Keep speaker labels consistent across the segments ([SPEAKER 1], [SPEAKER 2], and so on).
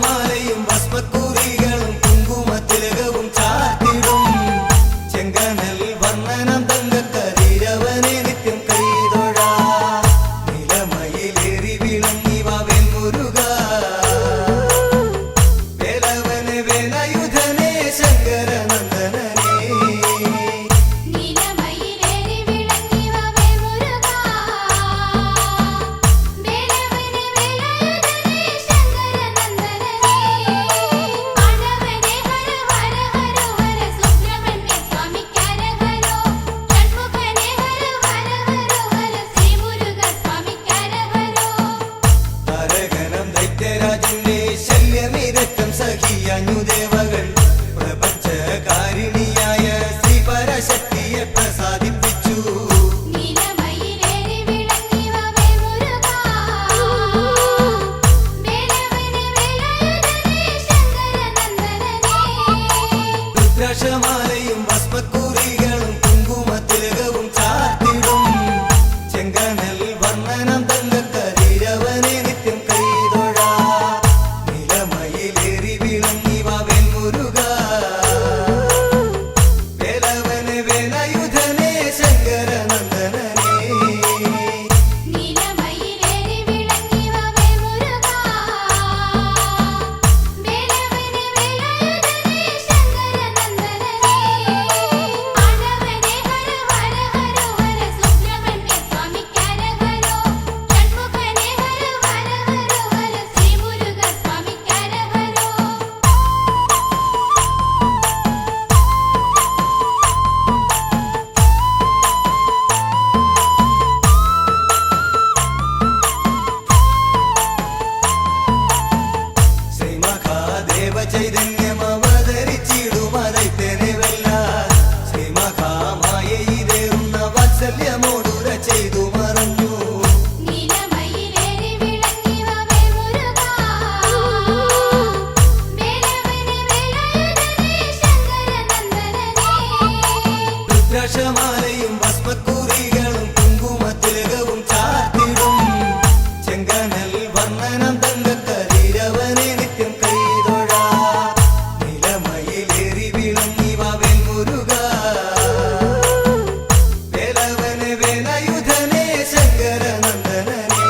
[SPEAKER 1] രുദ്രാക്ഷമാലയും ഭസ്മക്കുറികളും കുങ്കുമത്തിലകവും ചാർത്തിടും ചെങ്കനൽ വർണ്ണനം തങ്കക്കതിരവനെ നിത്യം കൈതൊഴാ നിലമയിലേറി വിളങ്ങിവ വെൺമുരുക വേലവനെ വേലായുധനെ ശങ്കരനന്ദനനെ ദേവകൾ പ്രപഞ്ചകാരിണിയായ ശ്രീ പരശക്തിയെ പ്രസാദിപ്പിച്ചു രുദ്രാക്ഷമാലയും ഭസ്മക്കുറികളും കുങ്കുമത്തിലകവും ചാർത്തിടും ചെങ്കനൽ വർണ്ണനം തങ്കക്കതിരവനെ നിത്യം കൈതൊഴാ നിലമയിലേറി വിളങ്ങിവ വെൺമുരുക വേലവനെ വേലായുധനെ ശങ്കരനന്ദനനെ ചൈതന്യം അവതരിച്ചിടുമതൈത്തനെ വെല്ല ശ്രീമഹാമായയിലേറുന്ന വാത്സല്യമോടുര ചെയ്തു മറഞ്ഞു രുദ്രാക്ഷമാലയും ഭസ്മക്കുറികളും കുങ്കുമത്തിലകവും ചാർത്തിടും ചെങ്കനൽ വർണ്ണനം തങ്കക്കതിരവനെ നിത്യം കൈതൊഴാ നിലമയിലേറി വിളങ്ങിവ വെൺമുരുക വേലവനെ വേലായുധനെ ശങ്കരനന്ദനനെ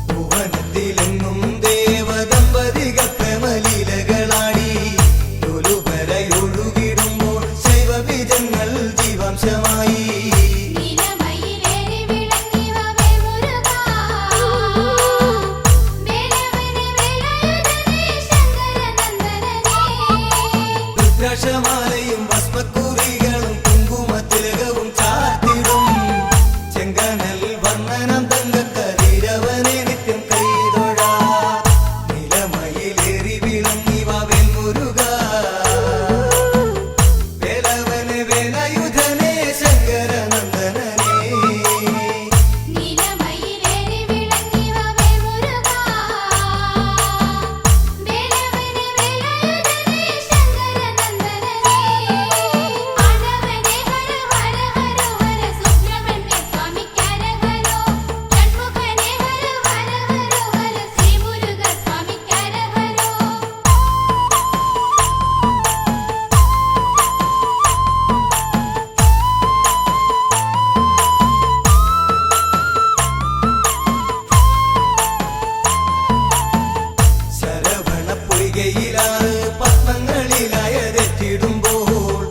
[SPEAKER 1] ഭുവനത്തിലെങ്ങും ദേവദമ്പതികൾ പ്രേമലീലകളാടി ൊഴുകിടുമ്പോൾ ശൈവബീജങ്ങൾ ജീവാംശമായി രുദ്രാക്ഷമാലയും ഭസ്മക്കുറികളും കുങ്കുമത്തിലകവും ചാർത്തിടും ചെങ്കനൽ വർണ്ണനം തങ്കക്കതിരവനെ നിത്യം കൈതൊഴാ നിലമയിലേറി വിളങ്ങിവ വെൺമുരുക വേലവനെ വേലായുധനെ ശങ്കരനന്ദനനെ പൊയ്കയിലാണ് പത്മങ്ങളിലായതെത്തിടുമ്പോൾ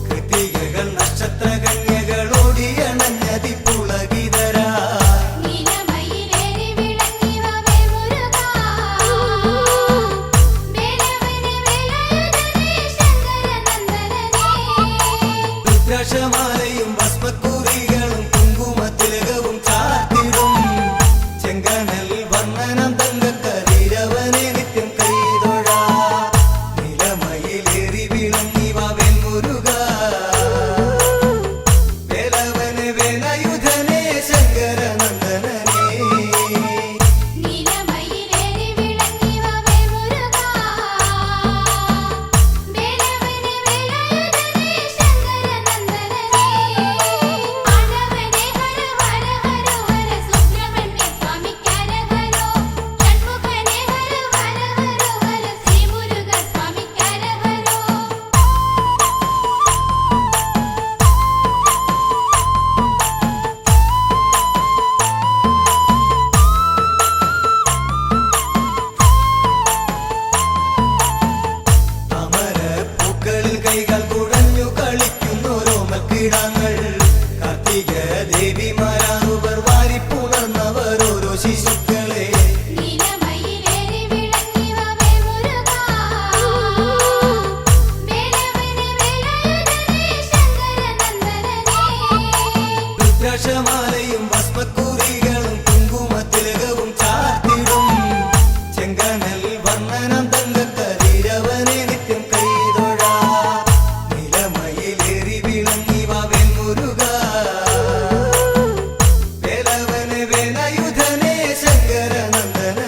[SPEAKER 1] കൃതികകൾ നക്ഷത്രകന്യകളോടിയണഞ്ഞതി പുളകിതരാ രുദ്രാക്ഷമാലയും ഭസ്മക്കുറികളും കുങ്കുമത്തിലകവും ചാർത്തി കൈകൾ കുടഞ്ഞു കളിക്കുന്നോരോമക്കിടങ്ങൾ കാർത്തിക ദേവിമാരാകുവർ വാരിപ്പുണർന്നവർ ഓരോ ശിശുക്കളെ രുദ്രാക്ഷമാലയും ഭസ്മക്കുറികളും കുങ്കുമത്തിലകവും ചാർത്തിടും ചെങ്കനൽ വന്ദനം തങ്കക്കതിരവനെ നിത്യം കൈതൊഴാ നിലമയിലേറി വിളങ്ങി വാവേൽ മുരുക വേലവനെ വേലായുധനെ ശങ്കരനന്ദനനെ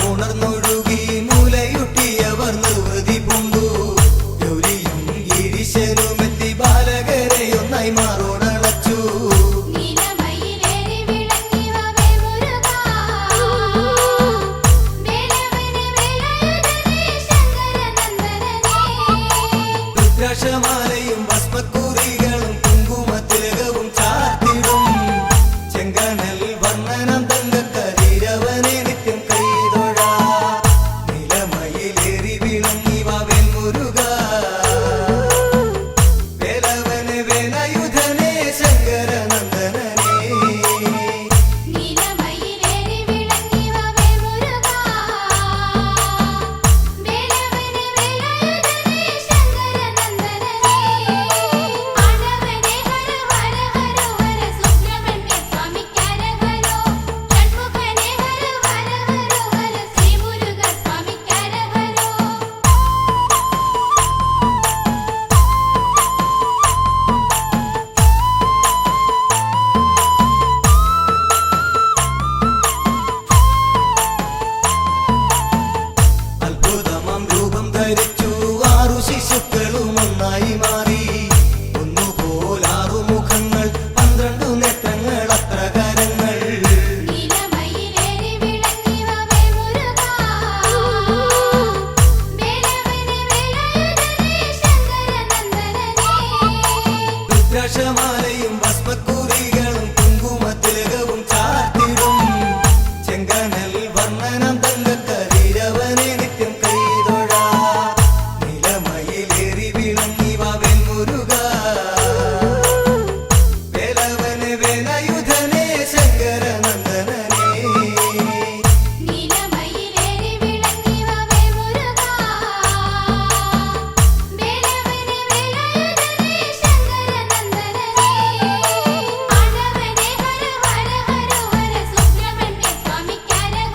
[SPEAKER 1] ഉണർന്നൊഴുകി മൂലയുട്ടിയവർ നിർവൃതി പൂണ്ടു ഗൗരിയും ഗിരീശനുമെത്തി ബാലകരെ ഒന്നായി മാറോടളച്ചു രുദ്രാക്ഷമാലയും ഭസ്മക്കുറികളും കുങ്കുമത്തിലകവും ചാർത്തിടും ചെങ്കനൽ വന്ദനം തങ്കക്കതിരവനെ നിത്യം കൈതൊഴാ നിലമയിലേറി വിളങ്ങി വാവേൽ മുരുക വേലവനെ വേലായുധനെ ശങ്കരനന്ദനനെ അത്ഭുതമാം രൂപം ധരിച്ചു ആറു ശിശുക്കളും ഒന്നായി മാറി ഒന്നുപോലാറു മുഖങ്ങൾ 12 നേത്രങ്ങൾ അത്ര കരങ്ങൾ രുദ്രാക്ഷമാലയും ഭസ്മക്കുറികളും കുങ്കുമത്തിലകവും ചാർത്തിടും ചെങ്കനൽ വന്ദനം തങ്കക്കതിരവനെ നിത്യം കൈതൊഴാ നിലമയിലേറി വിളങ്ങി വാവേൽ മുരുക വേലവനെ വേലായുധനെ ശങ്കരനന്ദനനെ
[SPEAKER 2] ആണ്ടവനെ ഹര ഹര ഹര ഹര സുബ്രഹ്മണ്യ സ്വാമി കരഹരോ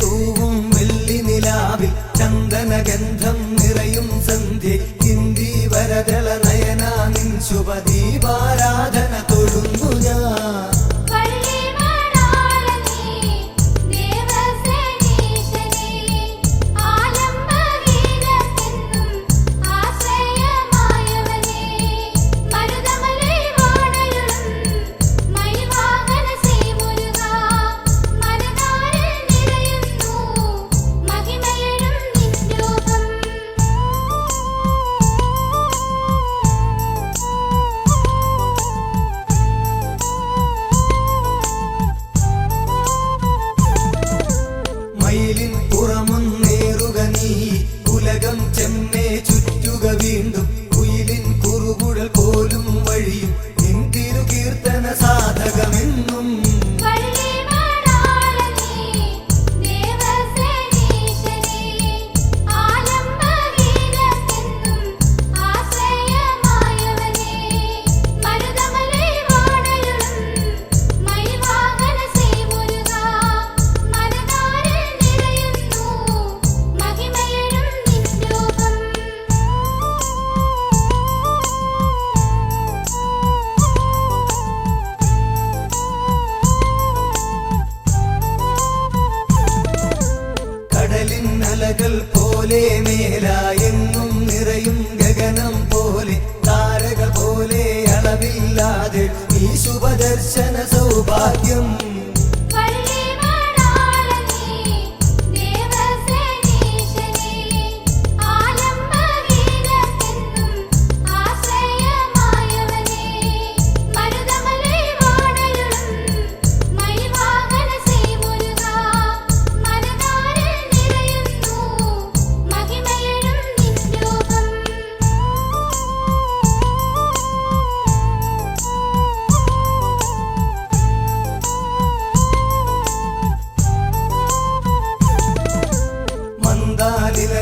[SPEAKER 1] തൂവും വെള്ളി നിലാവിൽ ചന്ദനഗന്ധം നിറയും സന്ധ്യ ഇന്ദി വരദള നയന നിൻ ശുഭദീപാരാധന തൊഴുന്നു ഞാൻ. പുറമുന്നേറുക നീ ഉലകം ചെമ്മേ ചുറ്റുക വീണ്ടും കുയിലിൻ കുറുകുഴൽ പോലും വഴിയും നിൻ തിരുകീർത്തന സാധകമെന്നും. അലകൾ പോലെ മേലായെങ്ങും നിറയും ഗഗനം പോലെ താരകൾ പോലെ അളവില്ലാതെ നീ ശുഭദർശന സൗഭാഗ്യം.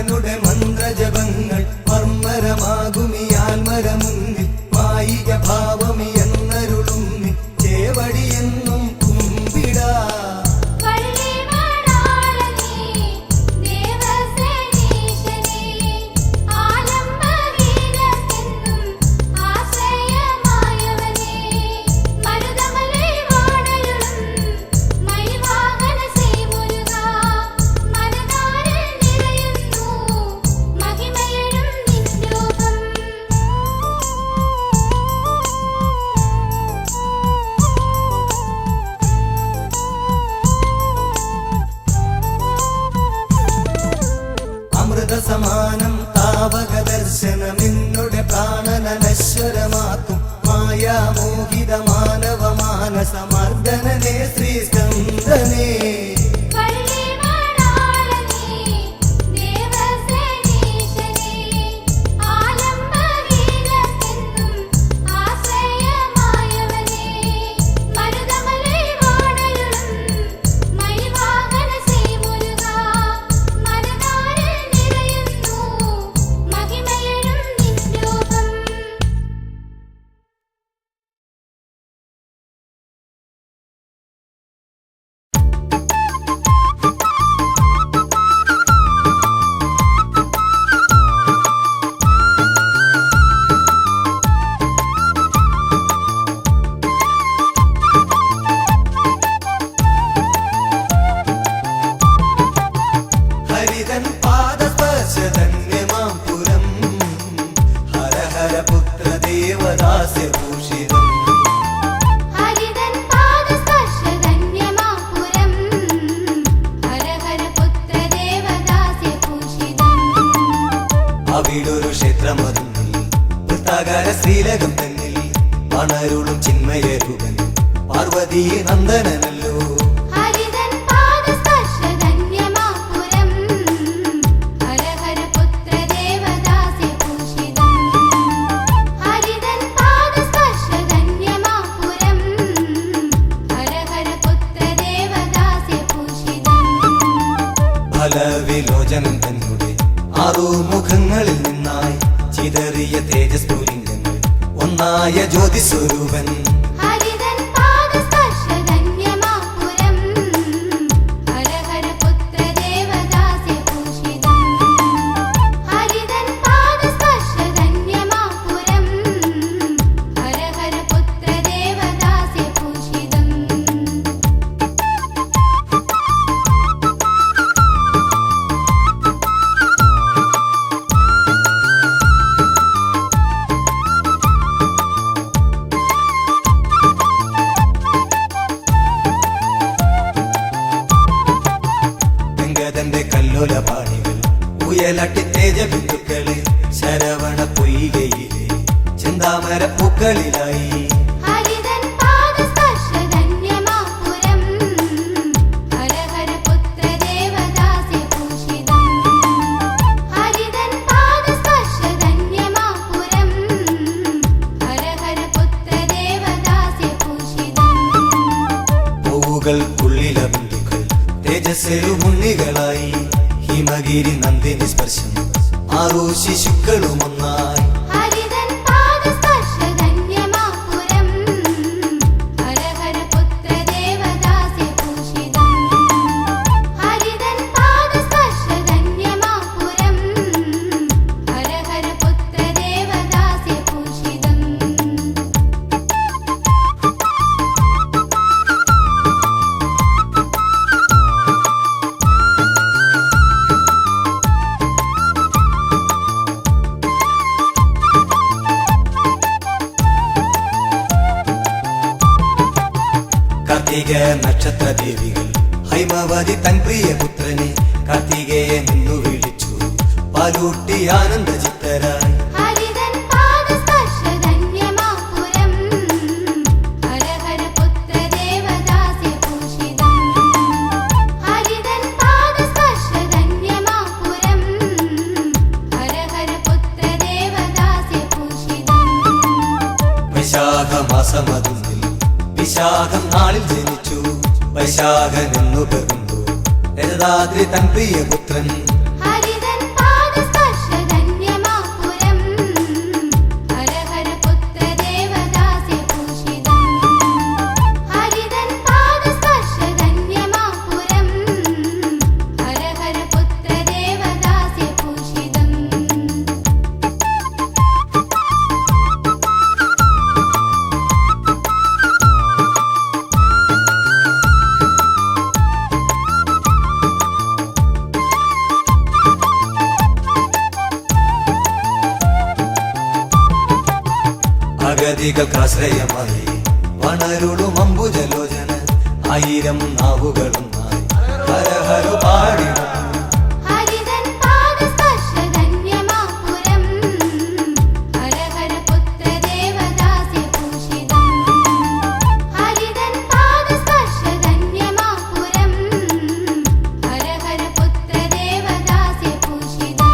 [SPEAKER 1] നുടെ മന്ത്രജപങ്ങൾ മർമ്മരമാകുമി ആൽമരമുന്നിൽ മായിക ഭാവമി എന്നരുളുന്നി ചേവടി എന്നും കുമ്പിടാ. സമാനം താവക ദർശനം നിന്നുടെ പ്രാണനശ്വരമാക്കും മായാമോഹിത മാനവ മാനസ മർദ്ദനനേ ശ്രീ സ്കന്ദനേ. അവിടൊരു ക്ഷേത്രമതിൽ വൃത്താകാര ശ്രീലകം തന്നിൽ വണരുളും ചിന്മയരൂപൻ പാർവതീ നന്ദനല്ലോ.
[SPEAKER 2] ഹരിതൻ പാദസ്പർശധന്യമാപുരം ഹരഹരപുത്ര ദേവദാസ്യഭൂഷിതം. ഹരിതൻ പാദസ്പർശധന്യമാപുരം ഹരഹരപുത്ര ദേവദാസ്യഭൂഷിതം.
[SPEAKER 1] ഫലവിലോചനം തന്നെ ആറുമുഖങ്ങളിൽ നിന്നായി ചിതറിയ തേജസ്ഫുലിംഗങ്ങൾ ഒന്നായ ജ്യോതിസ്വരൂപൻ.
[SPEAKER 2] ഹരിതൻ പാദസ്പർശധന്യമാപുരം ഹരഹരപുത്ര ദേവദാസ്യഭൂഷിതം. ഹരിതൻ പാദസ്പർശധന്യമാപുരം ഹരഹരപുത്ര ദേവദാസ്യഭൂഷിതം.
[SPEAKER 1] ഗംഗധന്റെ കല്ലോല പാണികൾ ഉയലട്ടി തേജബിന്ദുക്കള് ശരവണ പൊയ്കയിലെ ചിന്താമര പൂക്കളിലായി.
[SPEAKER 2] ഹരിതൻ പാദസ്പർശധന്യമാപുരം ഹരഹരപുത്ര ദേവദാസ്യഭൂഷിതം. ഹരിതൻ പാദസ്പർശധന്യമാപുരം ഹരഹരപുത്ര ദേവദാസ്യഭൂഷിതം.
[SPEAKER 1] പൂവുകൾക്കുള്ളില ബിന്ദുക്കൾ തേജസ്സെരുമുണ്ണികളായി ഹിമഗിരി നന്ദിനി സ്പർശം ആറു ശിശുക്കളും ഒന്നായി.
[SPEAKER 2] ഹരിതൻ പാദസ്പർശധന്യമാപുരം ഹരഹരപുത്ര ദേവദാസ്യഭൂഷിതം. ഹരിതൻ പാദസ്പർശധന്യമാപുരം ഹരഹരപുത്ര ദേവദാസ്യഭൂഷിതം.
[SPEAKER 1] കാർത്തിക നക്ഷത്ര ദേവികൾ ഹൈമവതി തൻ പ്രിയ പുത്രനെ കാർത്തികയെ നിന്നു വിളിച്ചു പാലൂട്ടി ആനന്ദ ചിത്തരായി.
[SPEAKER 2] ഹരിതൻ പാദസ്പർശധന്യമാപുരം ഹരഹരപുത്ര ദേവദാസ്യഭൂഷിതം. ഹരിതൻ പാദസ്പർശധന്യമാപുരം ഹരഹരപുത്ര ദേവദാസ്യഭൂഷിതം.
[SPEAKER 1] വൈശാഖമാസമതുന്നിൽ വിശാഖം നാളിൽ ജനിച്ചു വൈശാഖനെന്നു പെറുന്നു രജതാദ്രി തൻ പ്രിയ പുത്രൻ.
[SPEAKER 2] ഹരിതൻ പാദസ്പർശധന്യമാപുരം ഹരഹരപുത്ര ദേവദാസ്യഭൂഷിതം. ഹരിതൻ പാദസ്പർശധന്യമാപുരം ഹരഹരപുത്ര ദേവദാസ്യഭൂഷിതം.
[SPEAKER 1] അഗതികൾക്കാശ്രയമായി വണരുളും അംബുജലോചന ആയിരം നാവുകളുമായി ഹരഹരു പാടിടും.
[SPEAKER 2] ഹരിതൻ പാദസ്പർശധന്യമാപുരം ഹരഹരപുത്ര ദേവദാസ്യഭൂഷിതം. ഹരിതൻ പാദസ്പർശധന്യമാപുരം ഹരഹരപുത്ര ദേവദാസ്യഭൂഷിതം.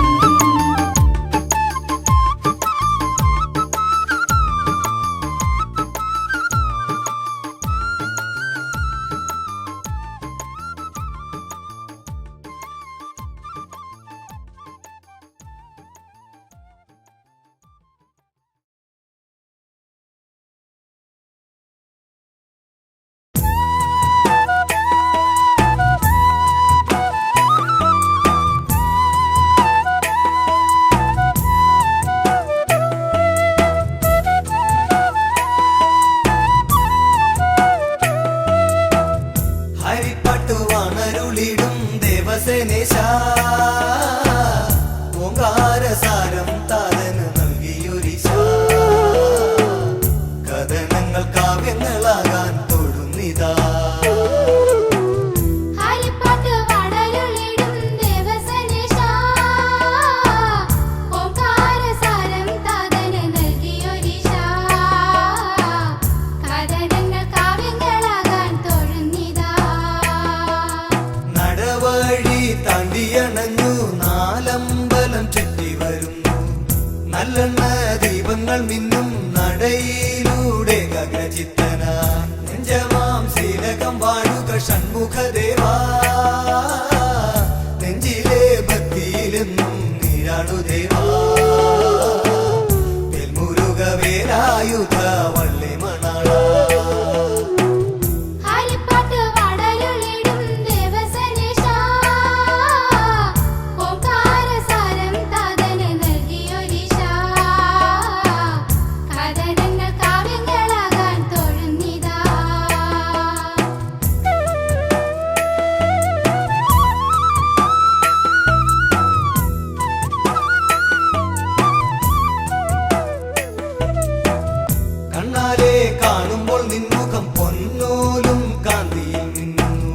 [SPEAKER 1] ഭക്തിയുടെ ഗഗനചിത്തന നെഞ്ചമാം ശ്രീലകം വാഴുക ഷൺമുഖദേവാ നെഞ്ചിലെ ഭക്തിയിലെന്നും നീരാണു ദേവാ വെൽമുരുക വേലായുധ വള്ളി മണാള
[SPEAKER 2] ഹരിപ്പാട്ട് വടരുളിടും ദേവസനേശാ ഓംകാരസാരം താതന് നൽകിയൊരീശാ കഥനങ്ങൾ കാവ്യങ്ങളാകാൻ തൊഴുന്നിതാ
[SPEAKER 1] കണ്ണാലെ കാണുമ്പോൾ നിൻമുഖം പൊന്നോലും കാന്തിയിൽ മിന്നുന്നു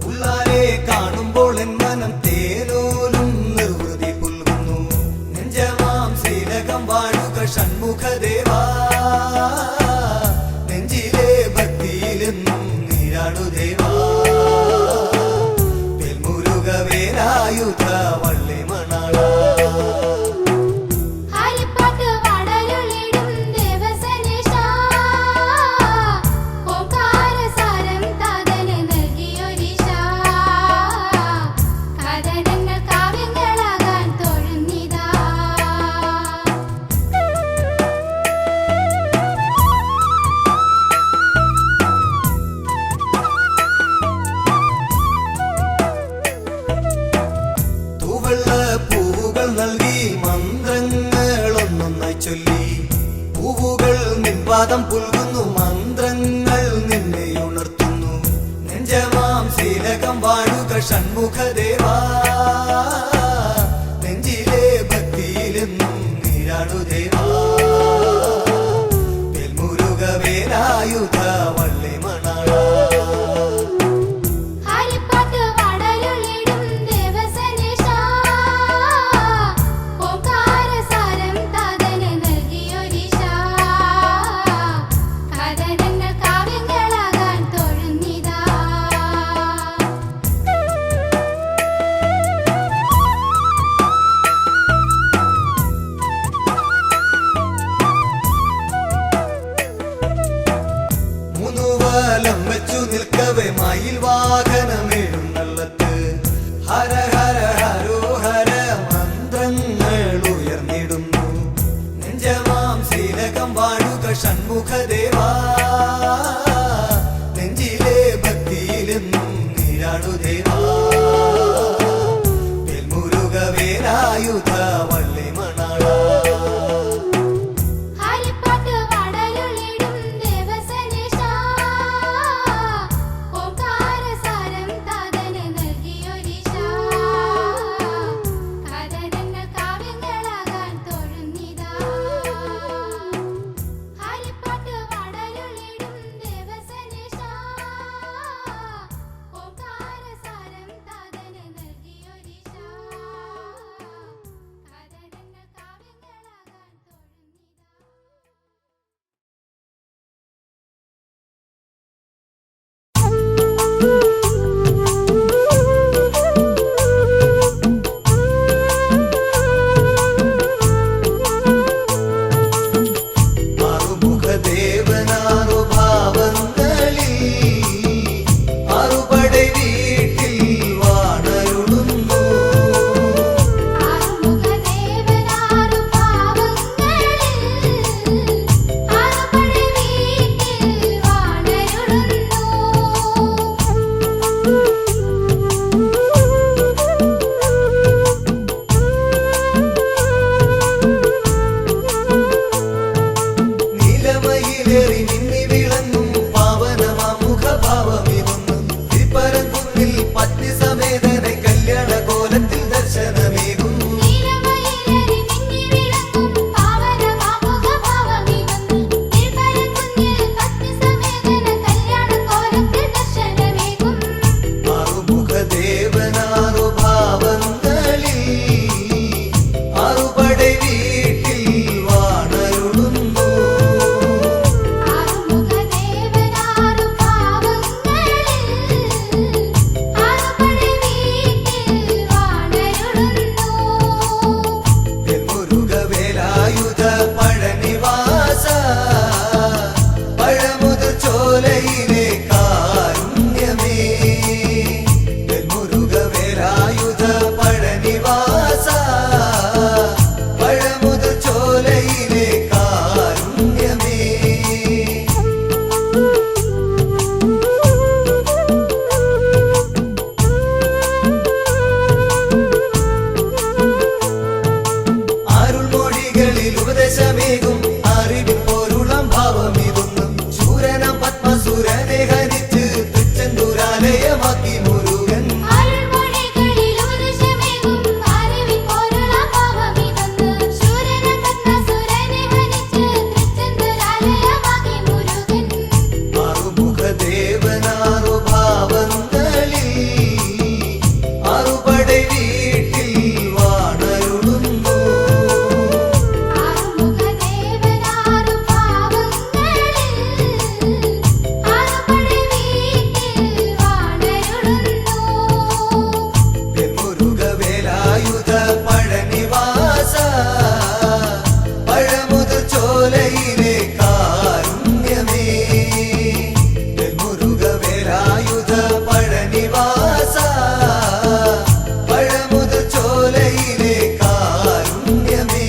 [SPEAKER 1] ഉള്ളാലെ കാണുമ്പോൾ എൻ മനം തേനോലും നിർവൃതി പുൽകുന്നു നെഞ്ചമാം ശ്രീലകം വാഴുക ഷൺമുഖദേവാ നെഞ്ചിലെ ഭക്തിയിലെന്നും നീരാണു ദേവാ വെൽമുരുക വേലായുധ വള്ളി മണാള
[SPEAKER 2] ഹരിപ്പാട്ട് വടരുളിടും ദേവസനേശാ ഓംകാരസാരം താതന് നൽകിയൊരീശാ കഥനങ്ങൾ കാവ്യങ്ങളാകാൻ തൊഴുന്നിതാ
[SPEAKER 1] തൂവെള്ള പൂവുകൾ നൽകി മന്ത്രങ്ങളൊന്നൊന്നായി ചൊല്ലി പൂവുകൾ നിൻപാദം പുൽകുന്നു മന്ത്രങ്ങൾ നിന്നെ ഉണർത്തുന്നു നെഞ്ചമാം ശ്രീലകം വാഴുക ഷൺമുഖദേവാ നെഞ്ചിലെ ഭക്തിയിലെന്നും നീരാണു ദേവാ വെൽമുരുക വേലായുധ വള്ളി മണാള
[SPEAKER 2] ഹരിപ്പാട്ട് വടരുളിടും ദേവസനേശാ ഓംകാരസാരം താതന് നൽകിയൊരീശാ കഥനങ്ങൾ കാവ്യങ്ങളാകാൻ തൊഴുന്നിതാ
[SPEAKER 1] മൂന്നുവലം വെച്ചു നിൽക്കവേ മയിൽ വാഹനമെഴുന്നള്ളത്ത് ഹര ഹര ഹരോ ഹര മന്ത്രങ്ങൾ ഉയർന്നിടുന്നു നെഞ്ചമാം ശ്രീലകം വാഴുക ഷൺമുഖദേവാ നെഞ്ചിലെ ഭക്തിയിലെന്നും നീരാണു ദേവാ വെൽമുരുക വേലായുധ വള്ളി മണാള
[SPEAKER 2] ഹരിപ്പാട്ട് വടരുളിടും ദേവസനേശാ ഓംകാരസാരം താതന് നൽകിയൊരീശാ കഥനങ്ങൾ കാവ്യങ്ങളാകാൻ തൊഴുന്നിതാ ഹരിപ്പാട്ട്
[SPEAKER 1] ചോലയിലെ കാരുണ്യമേ വെൽമുരുക വേലായുധ പഴനിവാസ പഴമുതൽ ചോലയിലെ കാരുണ്യമേ അരുൾമൊഴികളിൽ ഉപദേശമേകും അറിവിൻ പൊരുളം ഭാവം ഇതൊന്നും ശൂരന പത്മസുരനെ ഹരിച്ച് തൃച്ചെന്തൂരാലയമാക്കി മുരുകൻ
[SPEAKER 2] അരുൾമൊഴികളിൽ ഉപദേശമേകും അറിവിൻ പൊരുളം ഭാവം ഇതൊന്നും ശൂരന പത്മസുരനെ ഹരിച്ച് തൃച്ചെന്തൂരാലയമാക്കി മുരുകൻ
[SPEAKER 1] ആറുമുഖദേവനാറു ഭാവങ്ങളിൽ ആറുപടை വീട്ടിൽ വാണരുളുന്നു
[SPEAKER 2] ആറുമുഖദേവനാറു ഭാവങ്ങളിൽ ആറുപടை വീട്ടിൽ വാണരുളുന്നു
[SPEAKER 1] വെൽമുരുക വേലായുധ പഴനിവാസ പഴമുതൽ ചോലയിലെ കാരുണ്യമേ വെൽമുരുക വേലായുധ പഴനിവാസ പഴമുതൽ ചോലയിലെ കാരുണ്യമേ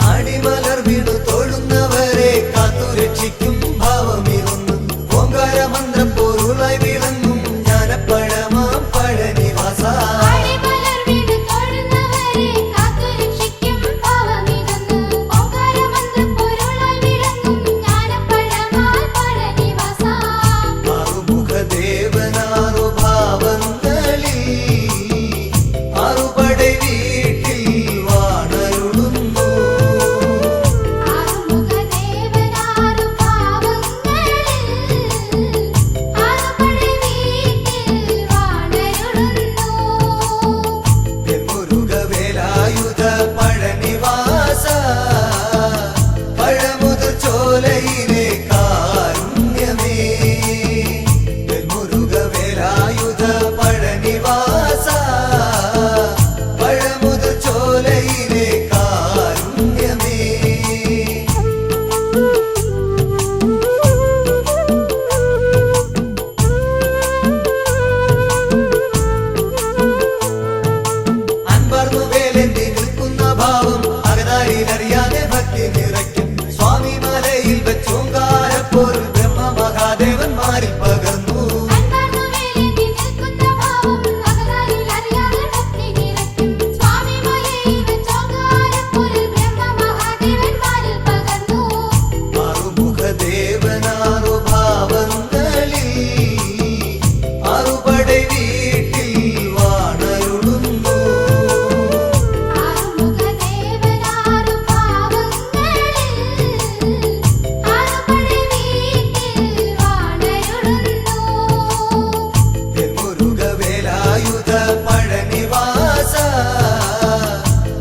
[SPEAKER 1] അടിമലർ വീണു തൊഴുന്നവരെ കാത്തുരക്ഷിക്കും ഭാവമിതൊന്നും ഓങ്കാരമന്ത്രം പൊരുളായി വിളങ്ങും ജ്ഞാനപ്പഴമാം പഴനിവാസ
[SPEAKER 2] അടിമലർ വീണു തൊഴുന്നവരെ കാത്തുരക്ഷിക്കും ഭാവമിതൊന്നും ഓങ്കാരമന്ത്രം പൊരുളായി വിളങ്ങും ജ്ഞാനപ്പഴമാം പഴനിവാസ
[SPEAKER 1] ആറുമുഖദേവനാറു ഭാവങ്ങളിൽ ആറുപടை വീട്ടിൽ വാണരുളുന്നു
[SPEAKER 2] ആറുമുഖദേവനാറു ഭാവങ്ങളിൽ ആറുപടை വീട്ടിൽ വാണരുളുന്നു
[SPEAKER 1] വെൽമുരുക വേലായുധ പഴനിവാസ പഴമുതൽ ചോലയിലെ കാരുണ്യമേ വെൽമുരുക വേലായുധ പഴനിവാസ പഴമുതൽ ചോലയിലെ കാരുണ്യമേ അൻപർന്നു വേലെന്തി നിൽക്കുന്ന ഭാവം അകതാരിലറിയാതെ ഭക്തി നിറയ്ക്കും സ്വാമി മലയിൽ വെച്ചോങ്കാരപ്പോരിൽ ബ്രഹ്മ മഹാദേവന്മാരിൽ പകർന്നു
[SPEAKER 2] അൻപർന്നു വേലെന്തി നിൽക്കുന്ന ഭാവം അകതാരിൽ അറിയാതെ ഭക്തി നിറയ്ക്കും സ്വാമി മലയിൽ വെച്ചോങ്കാരപ്പോരിൽ ബ്രഹ്മ മഹാദേവന്മാരിൽ പകർന്നു
[SPEAKER 1] ആറുമുഖദേവനാറു ഭാവങ്ങളിൽ ആറുപടை വീട്ടിൽ വാണരുളുന്നു
[SPEAKER 2] ആറുമുഖദേവനാറു ഭാവങ്ങളിൽ ആറുപടை വീട്ടിൽ വാണരുളുന്നു
[SPEAKER 1] വെൽമുരുക വേലായുധ പഴനിവാസ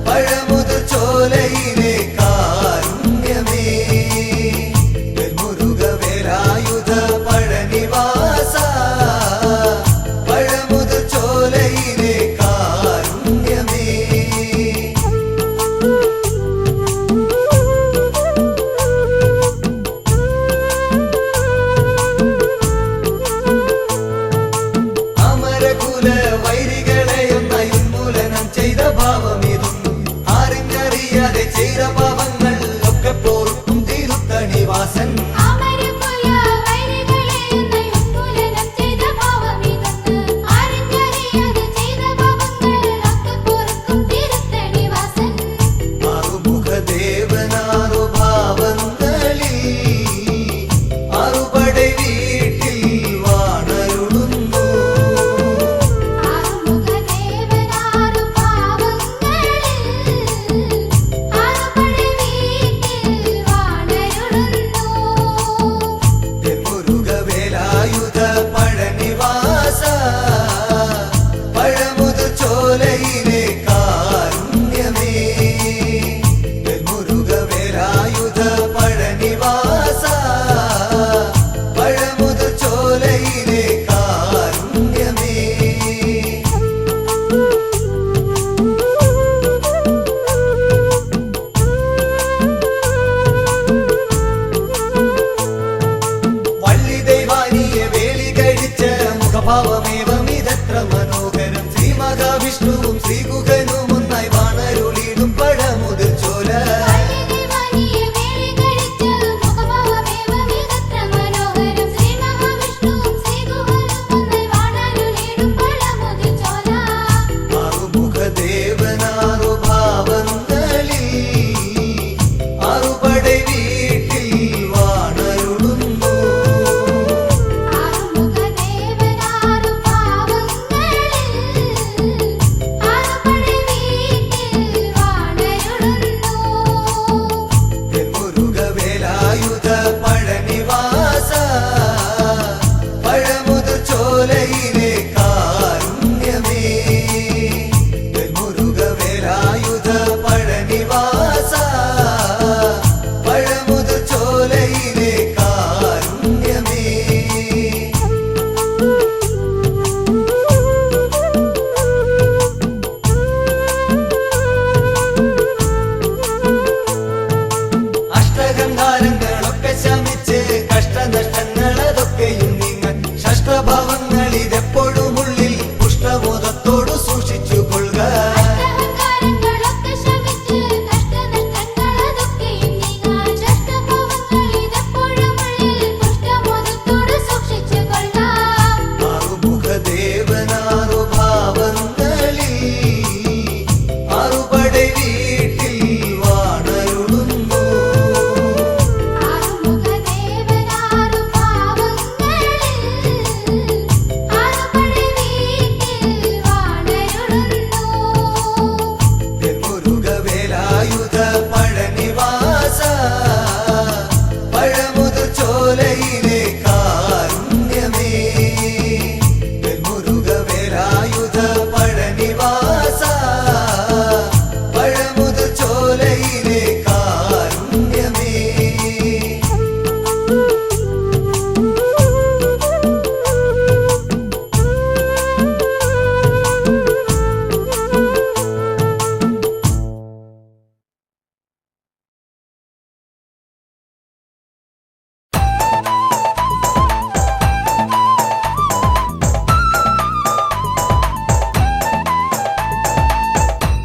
[SPEAKER 1] പഴമുതൽ ചോലയിലെ കാരുണ്യമേ വെൽമുരുക വേലായുധ പഴനിവാസ പഴമുതൽ ചോലയിലെ കാരുണ്യമേ അമരകുല വൈരികളെയൊന്നായി ഉന്മൂലനം ചെയ്ത ഭാവമിതൊന്നും ആറിഞ്ഞറിയാതെ ചെയ്ത പാപങ്ങൾ ഒക്കെ പോർക്കും തിരുത്തണിവാസൻ
[SPEAKER 2] അമരകുല വൈരികളെയൊന്ന് ഉന്മൂലനം ചെയ്ത ഭാവമിതൊന്ന് അറിഞ്ഞറിയാതെ ചെയ്ത പാപങ്ങളൊക്കെ പൊറുക്കും തിരുത്തണിവാസൻ
[SPEAKER 1] ആറുമുഖദേവനാറു ഭാവങ്ങളിൽ ആറുപടை വീട്ടിൽ വാണരുളുന്നു
[SPEAKER 2] ആറുമുഖദേവനാറു ഭാവങ്ങളിൽ ആറുപടை
[SPEAKER 1] ഭാവമിതെത്ര മനോഹരം ശ്രീ മഹാവിഷ്ണുവും ശ്രീകുഹനും ഒന്നായി വാണരുളിടും പഴമുതിർ ചോല ആറുമുഖദേവനാറു ഭാവങ്ങളിൽ ആറുപടை വീട്ടിൽ വാണരുളുന്നു മുരുകവേലായുധ പഴനിവാസ പഴമുതിർ ചോലയിലെ കാരുണ്യമേ മുരുകവേലായുധ പഴനിവാസ പഴമുതിർ ചോലയിലെ കാരുണ്യമേ അഷ്ടഗന്ധാരങ്ങളൊക്കെ ശമിച്ച് കഷ്ടനഷ്ടങ്ങളതൊക്കെയും നിങ്ങൾ ഷഷ്ടഭാവങ്ങളിതെപ്പോഴും ഉള്ളിൽ പുഷ്ടബോധത്തോടു സൂക്ഷിച്ചു കൊള്ളുക ആറുമുഖദേവനാറു ഭാവങ്ങളിൽ ആറുപടை വീട്ടിൽ വാണരുളുന്നു മുരുകവേലായുധ പഴനിവാസ പഴമുതിർ ചോലയിലെ കാരുണ്യമേ മുരുകവേലായുധ പഴനിവാസ പഴമുതിർ ചോലയിലെ കാരുണ്യമേ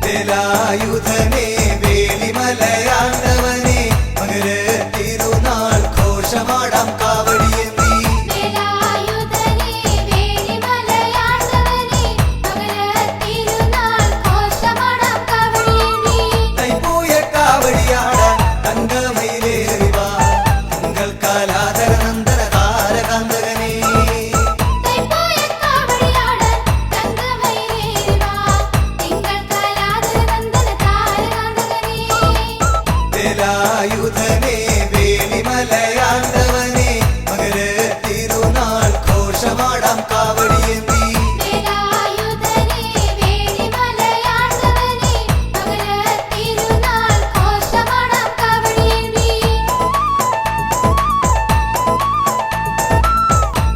[SPEAKER 1] വേലായുധനെ വേലിമലയാണ്ടവനെ മകര തിരുനാൾ ഘോഷമാടാം കാവടിയേന്തി തൈപ്പൂയ കാവടിയാടാൻ തങ്കമയിലേറിവാ തിങ്കൾ കാലാധര നന്ദന താരകാന്തകനെ വേലായുധനെ വേലിമലയാണ്ടവനെ മകര തിരുനാൾ ഘോഷമാടാം കാവടിയേന്തി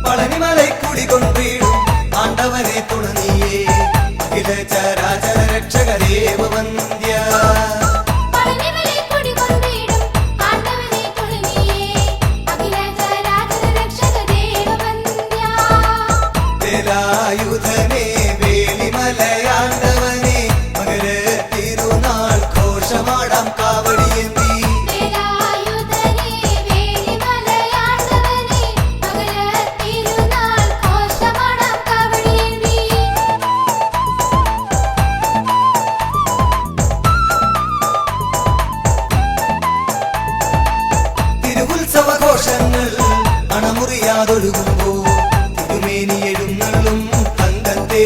[SPEAKER 1] പളനിമലൈക്കുടി കൊണ്ടിടും ആണ്ടവനെ തുണനീയേ അഖില ചരാചര രക്ഷക ദേവവന്ദ്യ വേലായുധനെ വേലിമലയാണ്ടവനെ മകര തിരുനാൾ ഘോഷമാടാം കാവടിയേന്തി തിരുവുത്സവഘോഷങ്ങൾ അണമുറിയാതൊഴുകുമ്പോ തിരുമേനി എഴുന്നള്ളും തങ്കത്തെ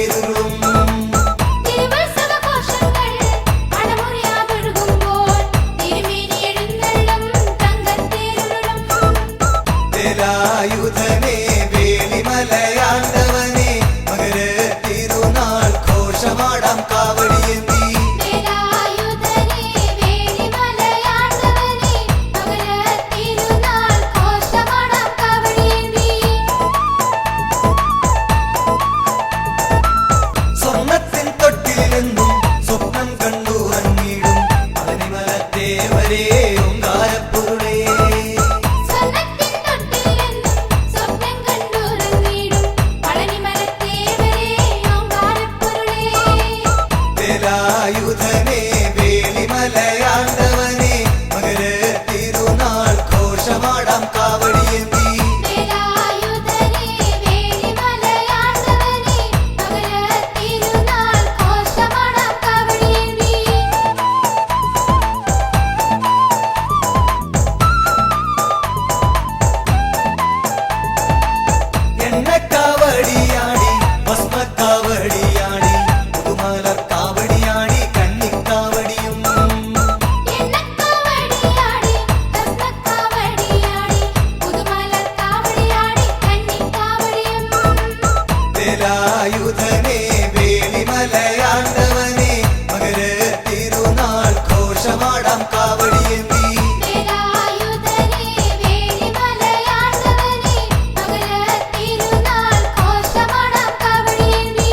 [SPEAKER 1] വേലായുധനെ വേലിമലയാണ്ടവനെ മകര തിരുനാൾ ഘോഷമാടാം കാവടിയേന്തി
[SPEAKER 2] വേലായുധനെ വേലിമലയാണ്ടവനെ മകര തിരുനാൾ ഘോഷമാടാം കാവടിയേന്തി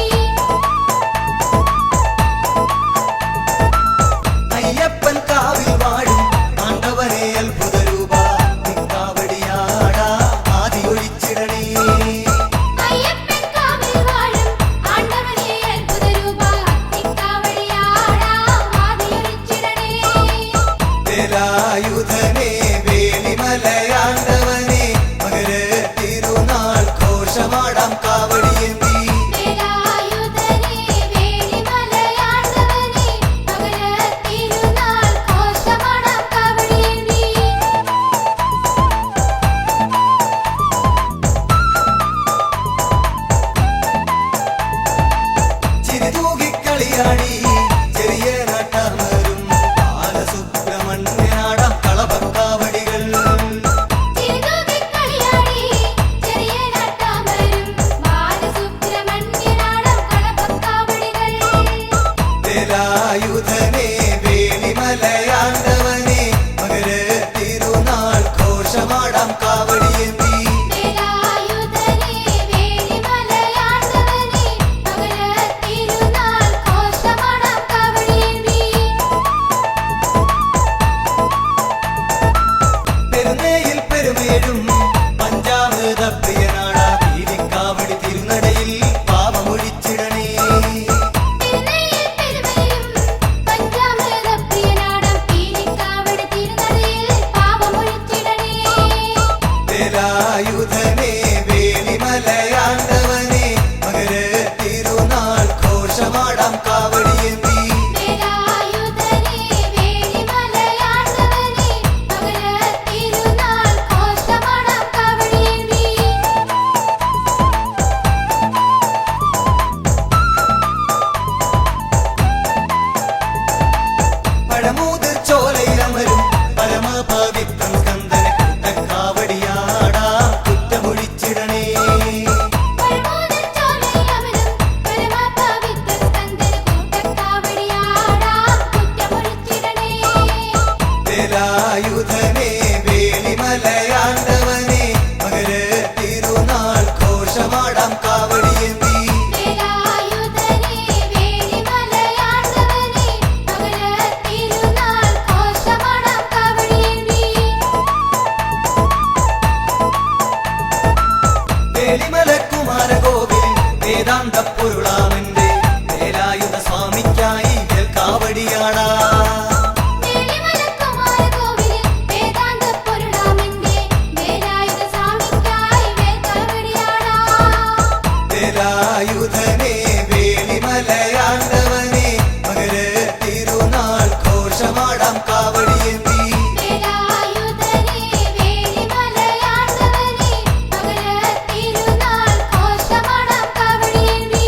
[SPEAKER 1] അയ്യപ്പൻ കാവിൽ വാഴും ആണ്ടവനെ അത്ഭുത രൂപ നിക്കാവടിയാടാ ആദിയൊഴിച്ചിടണേ
[SPEAKER 2] അയ്യപ്പൻ കാവിൽ വാഴും ആണ്ടവനെ അത്ഭുത രൂപ നിക്കാവടിയാടാം ആദിയൊഴിച്ചിടണേ
[SPEAKER 1] വേലായുധനെ വേലിമലയാണ്ടവനെ മകര തിരുനാൾ ഘോഷമാടാം കാവടിയേന്തി
[SPEAKER 2] വേലായുധനെ വേലിമലയാണ്ടവനെ മകര തിരുനാൾ ഘോഷമാടാം കാവടിയേന്തി
[SPEAKER 1] ചിരിതൂകിക്കളിയാടി ചെറിയ നാട്ടാമരും ബാലസുബ്രഹ്മണ്യനാടാം കളഭക്കാവടികൾ
[SPEAKER 2] ചിരിതൂകിക്കളിയാടി ചെറിയ നാട്ടാമരും ബാലസുബ്രഹ്മണ്യനാടാം കളഭക്കാവടികൾ
[SPEAKER 1] വേലായുധനെ വേലിമലയാണ്ടവനെ മകര തിരുനാൾ ഘോഷമാടാം കാവടിയേന്തി
[SPEAKER 2] വേലായുധനെ വേലിമലയാണ്ടവനെ മകര തിരുനാൾ ഘോഷമാടാം കാവടിയേന്തി
[SPEAKER 1] പെരുന്നയിൽ പെരുമേഴും പഞ്ചാമൃത പ്രിയനാടാ പീലിക്കാവടി തിരുനടയിൽ പാപമൊഴിച്ചിടണേ
[SPEAKER 2] തിരുനയിൽ പെരുമയും പഞ്ചാമൃത പ്രിയനാടാം പീലിക്കാവടി തിരുനടയിൽ പാപമൊഴിച്ചിടണേ
[SPEAKER 1] വേലായുധനെ വേലിമലയാണ്ടവനെ മകര തിരുനാൾ ഘോഷമാടാം കാവടിയേന്തി
[SPEAKER 2] വേലായുധനെ വേലിമലയാണ്ടവനെ മകര തിരുനാൾ ഘോഷമാടാം കാവടിയേന്തി
[SPEAKER 1] പഴമൂതിർ ചോലയിലമരും പരമപവിത്രം സ്കന്ദന കൂട്ടക്കാവടിയാടാ കുറ്റമൊഴിച്ചിടണേ
[SPEAKER 2] പരമോദർ ചോലയിലമരും പരമപവിത്ര സ്കന്ദന കൂട്ടക്കാവടിയാടാം കുറ്റമൊഴിച്ചിടണേ
[SPEAKER 1] വേലായുധനെ വേലിമലയാണ്ടവനെ മകര തിരുനാൾ ഘോഷമാടാം കാവടിയേന്തി
[SPEAKER 2] വേലായുധനെ വേലിമലയാണ്ടവനെ മകര തിരുനാൾ ഘോഷമാടാം കാവടിയേന്തി
[SPEAKER 1] വേലിമലക്കുമാരകോവിൽ വേദാന്ത പൊരുളാമന്റെ വേലായുധ സ്വാമിക്കായി കാവടിയാടാ
[SPEAKER 2] വേലിമലക്കുമാരകോവിലിൽ വേദാന്ത പൊരുളാമന്റെ വേലായുധ സ്വാമിക്കായി വേൽക്കാവടിയാടാം
[SPEAKER 1] വേലായുധനെ വേലിമലയാണ്ടവനെ മകര തിരുനാൾ ഘോഷമാടാം കാവടിയേന്തി
[SPEAKER 2] വേലായുധനെ വേലിമലയാണ്ടവനെ മകര തിരുനാൾ ഘോഷമാടാം കാവടിയേന്തി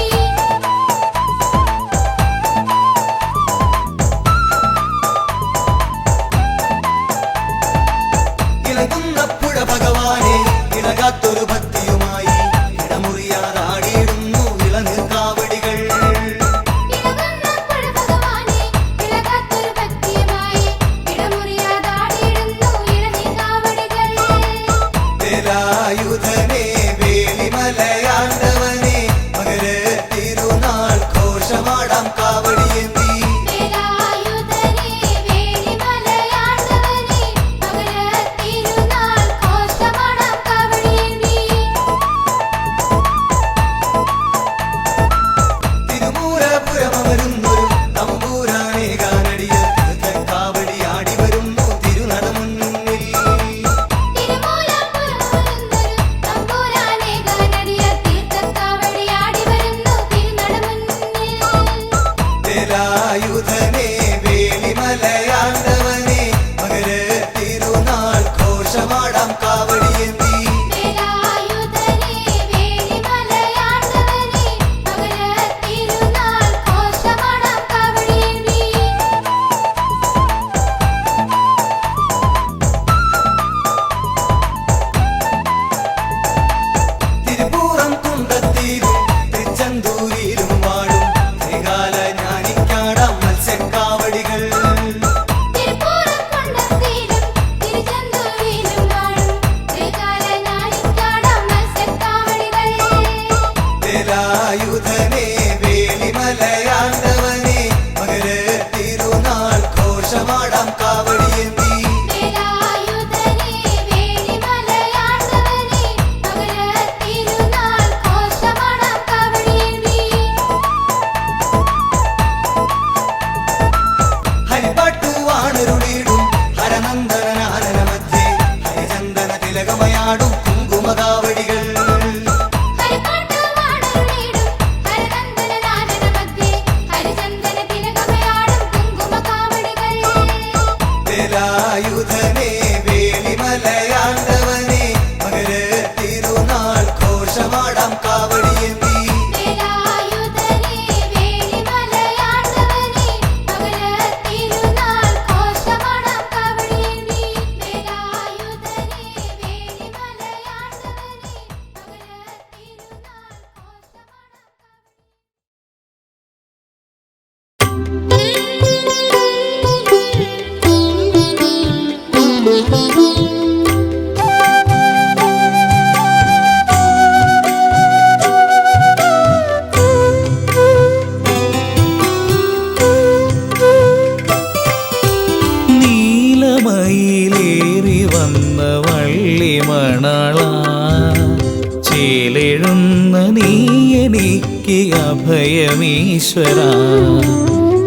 [SPEAKER 3] അഭയമീശ്വര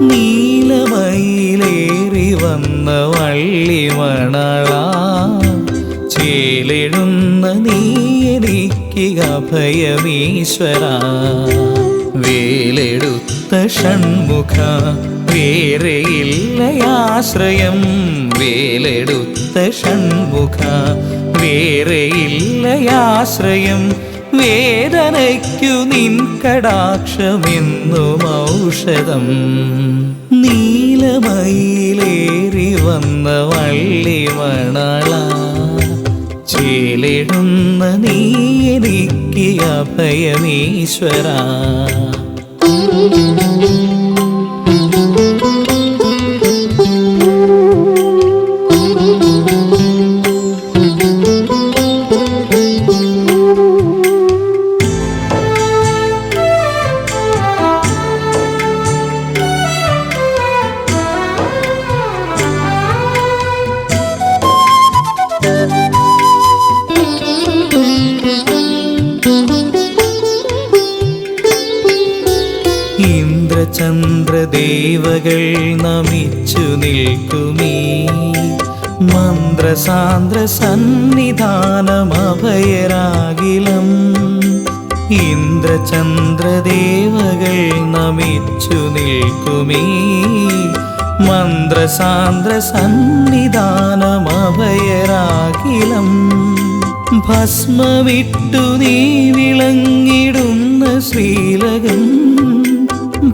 [SPEAKER 3] നീലമയിലേറി വന്ന വള്ളിമണള ചേലെഴുന്ന നീ എനിക്ക് അഭയമീശ്വര വേലെടുത്ത ഷൺമുഖ വേറെയില്ലയാശ്രയം വേലെടുത്ത ഷൺമുഖ വേറെയില്ലയാശ്രയം വേദനയ്ക്കു നിൻ കടാക്ഷമെന്നും ഔഷധം നീലമയിലേറി വന്ന വള്ളിമണള ചേലിടുന്ന നീ എനിക്ക് അഭയമീശ്വര ഇന്ദ്രചന്ദ്രദേവകൾ നമിച്ചു നിൽക്കുമീ മന്ത്രസാന്ദ്ര സന്നിധാനമഭയരാകിലം ഇന്ദ്രചന്ദ്രദേവകൾ നമിച്ചു നിൽക്കുമീ മന്ത്രസാന്ദ്ര സന്നിധാനമഭയരാകിലം ഭസ്മവിട്ടു നീ വിളങ്ങിടുന്ന ശ്രീലകം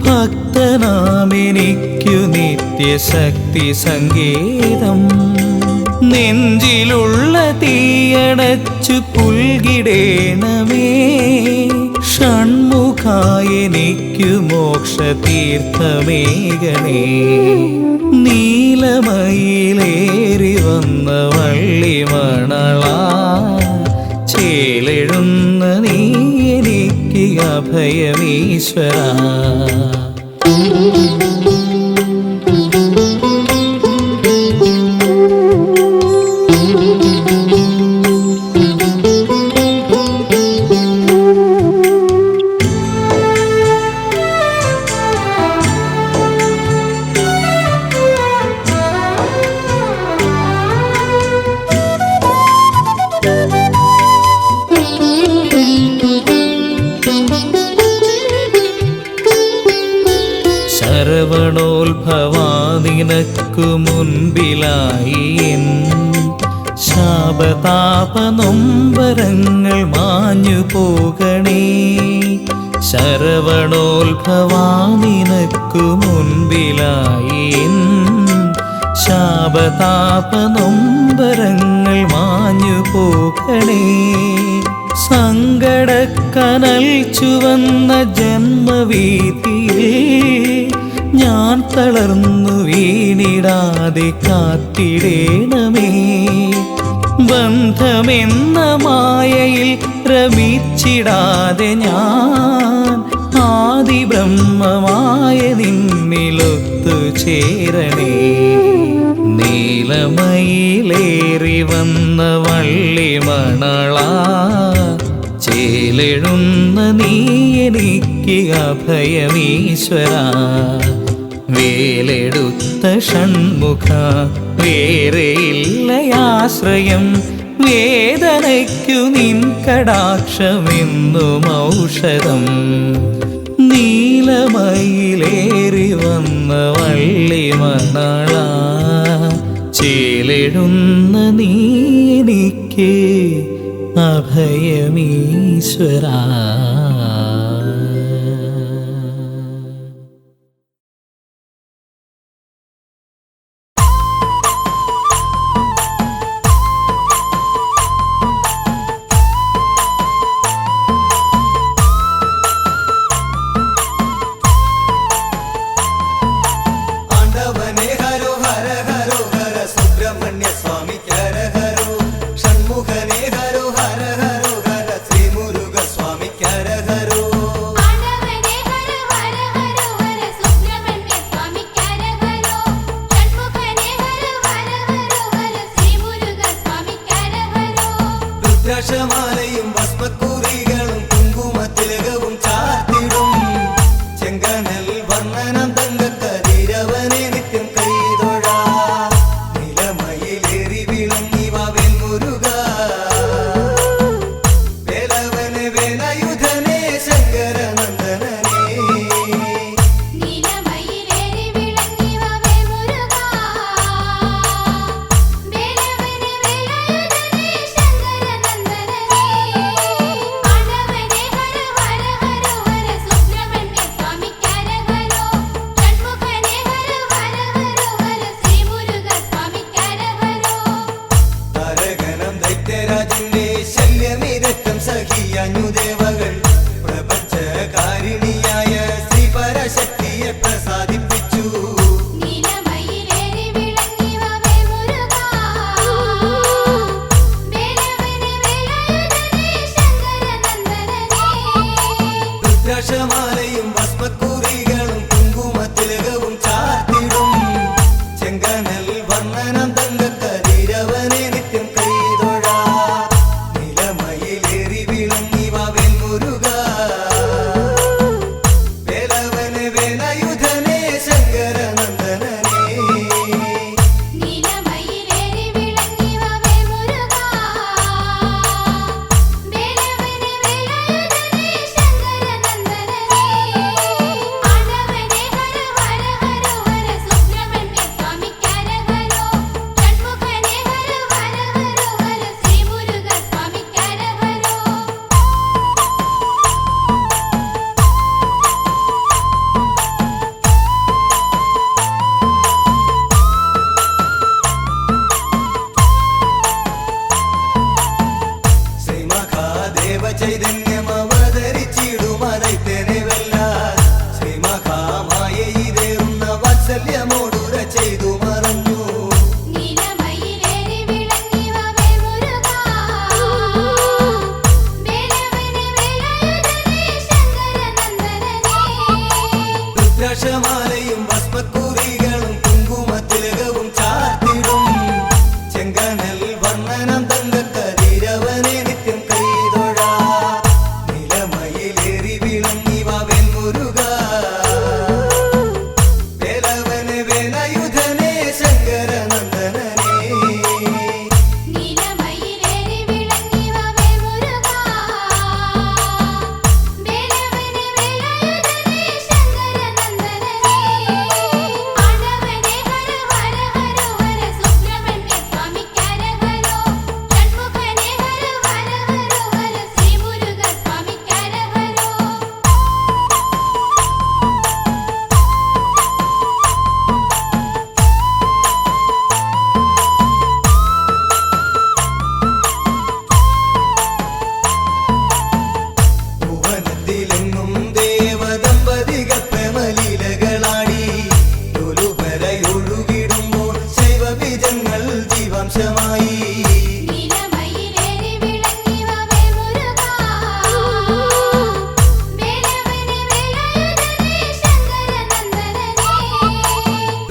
[SPEAKER 3] ഭക്തനാമെനിക്കു നിത്യശക്തി സങ്കേതം നെഞ്ചിലുള്ള തീയടച്ചു പുൽകിടേണമേ ഷൺമുഖായെനിക്കു മോക്ഷതീർത്ഥമേകണേ നീലമയിലേറി വന്ന വള്ളിമണള ചേലെഴുന്ന നീ എനിക്ക് അഭയമീശ്വര ശരവണോത്ഭവാ നിനക്കു മുൻപിലായി എൻ ശാപതാപനൊമ്പരങ്ങൾ മാഞ്ഞു പോകണേ ശരവണോത്ഭവാ നിനക്കു മുൻപിലായി എൻ ശാപതാപനൊമ്പരങ്ങൾ മാഞ്ഞു പോകണേ സങ്കടക്കനൽ ചുവന്ന ജന്മവീതിയിൽ ഞാൻ തളർന്നു വീണിടാതെ കാത്തിടേണമേ ബന്ധമെന്ന മായയിൽ രമിച്ചിടാതെ ഞാൻ ആദിബ്രഹ്മമായ നിന്നിലൊത്തു ചേരണേ നീലമയിലേറി വന്ന വള്ളിമണള ചേലെഴുന്ന നീ എനിക്ക് അഭയമീശ്വര വേലെടുത്ത ഷൺമുഖ വേറെയില്ലയാശ്രയം വേദനയ്ക്കു നിൻ കടാക്ഷമെന്നും ഔഷധം നീലമയിലേറി വന്ന വള്ളിമണള ചേലെഴുന്ന നീ എനിക്ക് അഭയമീശ്വര
[SPEAKER 1] ആണ്ടവനേ ഹരോ ഹര ഹരോ ഹര സുബ്രഹ്മണ്യ സ്വാമി ഹര ഹരോ ഷൺമുഖനേ ഹരോ ഹര ഹരോ ഹര ശ്രീ മുരുക സ്വാമി ഹര രുദ്രാക്ഷമാലയും ഭസ്മക്കുറികളും കുങ്കുമത്തിലകവും ചാർത്തിടും ചെങ്കനൽ വർണ്ണനം തങ്കക്കതിരവനെ നിത്യം കൈതൊഴാ നിലമയിലേറി വിളങ്ങിവ വെൺമുരുക വേലവനെ വേലയുധനെ ശങ്കരനന്ദനനെ
[SPEAKER 2] നീലമയിലേറി വിളങ്ങിവ വേൽമുരുകാ വേലവനെ വേലയുധനെ ശങ്കരനന്ദനനെ ആണ്ടവനെ ഹര ഹര ഹര ഹര സുബ്രഹ്മണ്യ സ്വാമിക്കരഹരോ ഷൺമുഖനെ ഹര ഹര ഹര ഹര ശ്രീ മുരുക സ്വാമിക്കരഹരോ
[SPEAKER 1] ഭുവനത്തിലെങ്ങും ദേവദമ്പതികൾ പ്രേമലീലകളാടി തൊലുപരയൊഴുകിടുമ്പോൾ ശൈവബീജങ്ങൾ ജീവാംശമായി
[SPEAKER 2] നീലമയിലേറി വിളങ്ങിവ വേൽമുരുകാ വേലവനെ വേലയുധനെ ശങ്കരനന്ദനനെ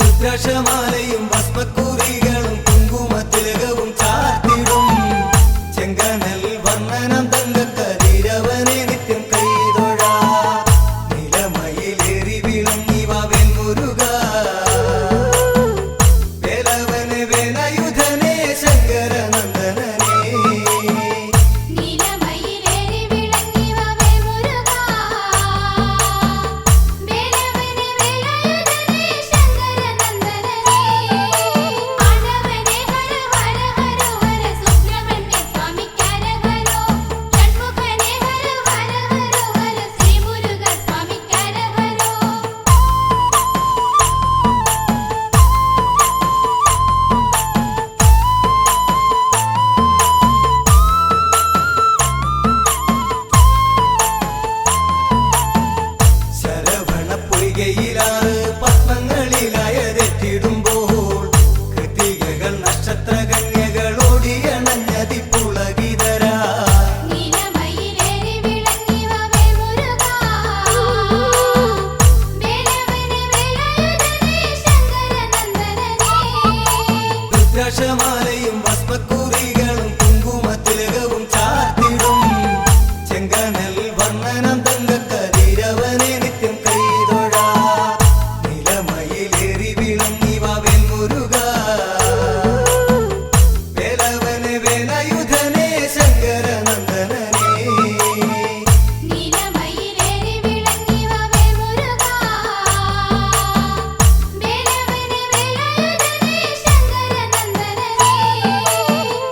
[SPEAKER 1] രുദ്രാക്ഷമാലയും ഭസ്മക്കുറികളും കുങ്കുമത്തിലകവും ചാർത്തിടും ചെങ്കനൽ വർണ്ണനം തങ്കക്കതിരവനെ നിത്യം കൈതൊഴാ നിലമയിലേറി വിളങ്ങിവ വെൺമുരുക വേലവനെ വേലയുധനെ ശങ്കരനന്ദനനെ
[SPEAKER 2] നീലമയിലേറി വിളങ്ങിവ വേൽമുരുകാ വേലവനെ വേലയുധനെ ശങ്കരനന്ദനനെ ആണ്ടവനെ ഹര ഹര ഹര ഹര സുബ്രഹ്മണ്യ സ്വാമിക്കരഹരോ ഷൺമുഖനെ ഹര ഹര ഹര ഹര ശ്രീ മുരുക സ്വാമിക്കരഹരോ
[SPEAKER 1] ശരവണ പൊയ്കയിലാണ് പത്മങ്ങളിലായതെത്തിടുമ്പോൾ കൃതികകൾ നക്ഷത്രകന്യകളോടിയണഞ്ഞതിപ്പുളകിതരാ
[SPEAKER 2] നീലമയിലേറി വിളങ്ങിവ വേൽമുരുകാ വേലവനെ വേലയുധനെ ശങ്കരനന്ദനനെ
[SPEAKER 1] രുദ്രാക്ഷമാലയും ഭസ്മക്കുറികളും കുങ്കുമത്തിലകവും ചാർത്തിടും ചെങ്കനൽ വർണ്ണനം തങ്കക്കതിരവനെ നിത്യം കൈതൊഴാ നിലമയിലേറി വിളങ്ങിവ വെൺമുരുക വേലവനെ വേലയുധനെ ശങ്കരനന്ദനനെ
[SPEAKER 2] നീലമയിലേറി വിളങ്ങിവ വേൽമുരുകാ വേലവനെ വേലയുധനെ ശങ്കരനന്ദനനെ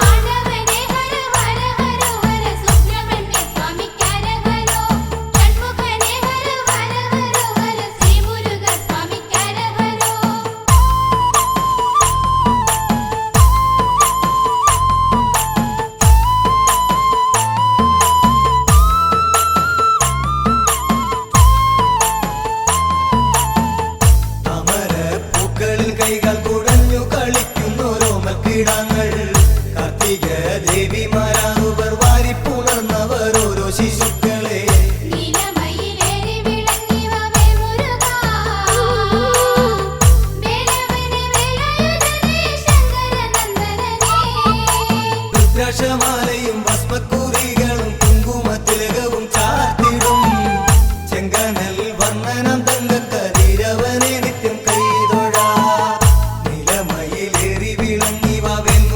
[SPEAKER 2] ആണ്ടവനെ ഹര ഹര ഹര ഹര സുബ്രഹ്മണ്യ സ്വാമിക്കരഹരോ ഷൺമുഖനെ ഹര ഹര ഹര ഹര ശ്രീ മുരുക സ്വാമിക്കരഹരോ
[SPEAKER 1] അമര പൂക്കളിൽ കൈകൾ കുടഞ്ഞു കളിക്കുന്നോരോമക്കിടങ്ങൾ കാർത്തിക ദേവിമാരാകുവർ വാരിപ്പുണർന്നവർ ഓരോ ശിശുക്കളെ
[SPEAKER 2] നീലമയിലേറി വിളങ്ങിവ വേൽമുരുകാ വേലവനെ വേലയുധനെ ശങ്കരനന്ദനനെ
[SPEAKER 1] രുദ്രാക്ഷമാലയും ഭസ്മക്കുറികളും കുങ്കുമത്തിലകവും ചാർത്തിടും ചെങ്കനൽ വർണ്ണനം തങ്കക്കതിരവനെ നിത്യം കൈതൊഴാ നിലമയിലേറി വിളങ്ങിവ വെൺമുരുക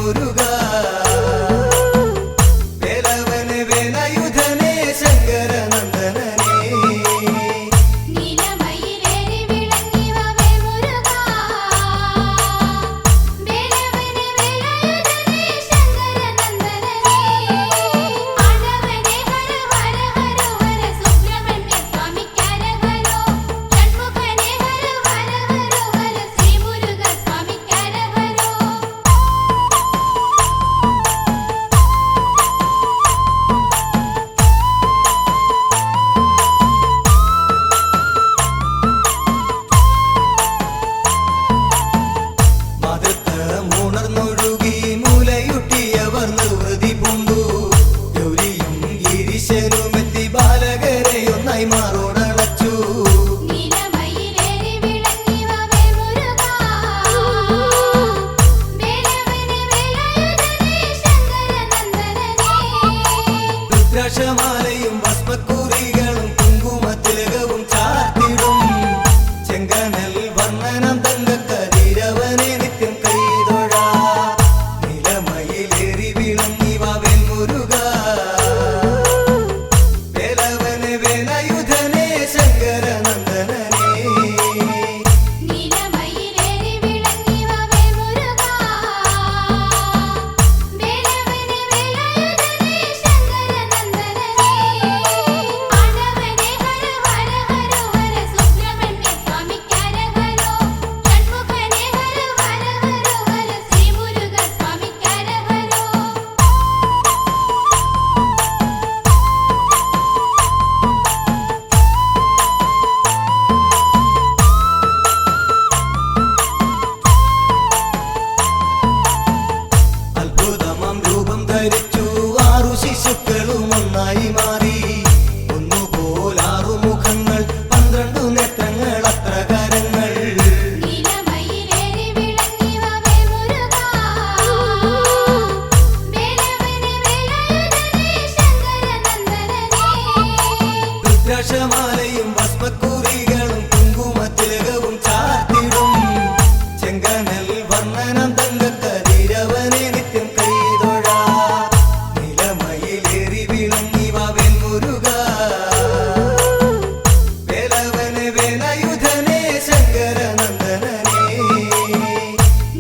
[SPEAKER 1] വേലയുധനേ ശങ്കരനന്ദനനേ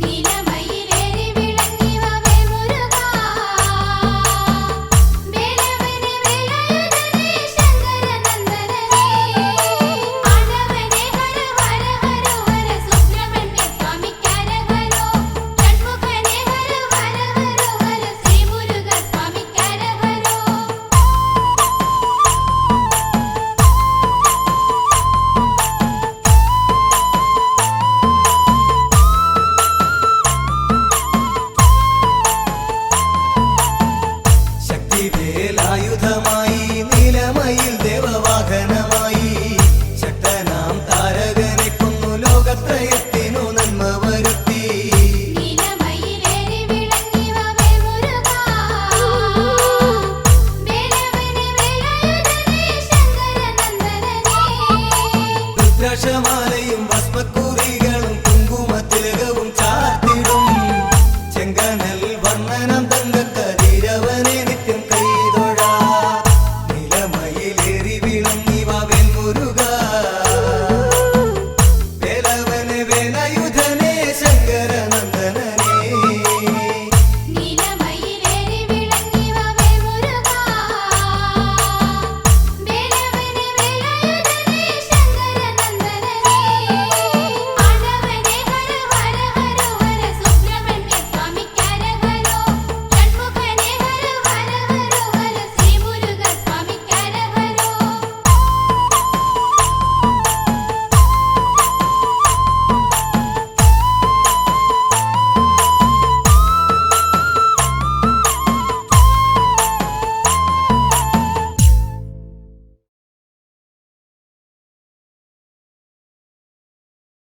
[SPEAKER 2] നീലമയിലേറി വിളങ്ങിവവേ മുരുകാ വേലവനെ വേലയുധനേ ശങ്കരനന്ദനനേ ആണ്ടവനേ ഹര ഹര ഹര ഹര സുബ്രഹ്മണ്യ സ്വാമിക്കരഹരോ ഷൺമുഖനേ ഹര ഹര ഹര ഹര ശ്രീ മുരുക സ്വാമിക്കരഹരോ
[SPEAKER 1] ശക്തിവേലായുധമായി നീലമയിൽ ദേവവാഹനമായി ശക്തനാം താരകനെ കൊന്നു ലോകത്രയത്തിനു നന്മ വരുത്തി
[SPEAKER 2] നീലമയിലേറി വിളങ്ങിവവേ മുരുകാ വേലവനെ വേലയുധനേ ശങ്കരനന്ദനനേ
[SPEAKER 1] രുദ്രാക്ഷമാലയും ഭസ്മ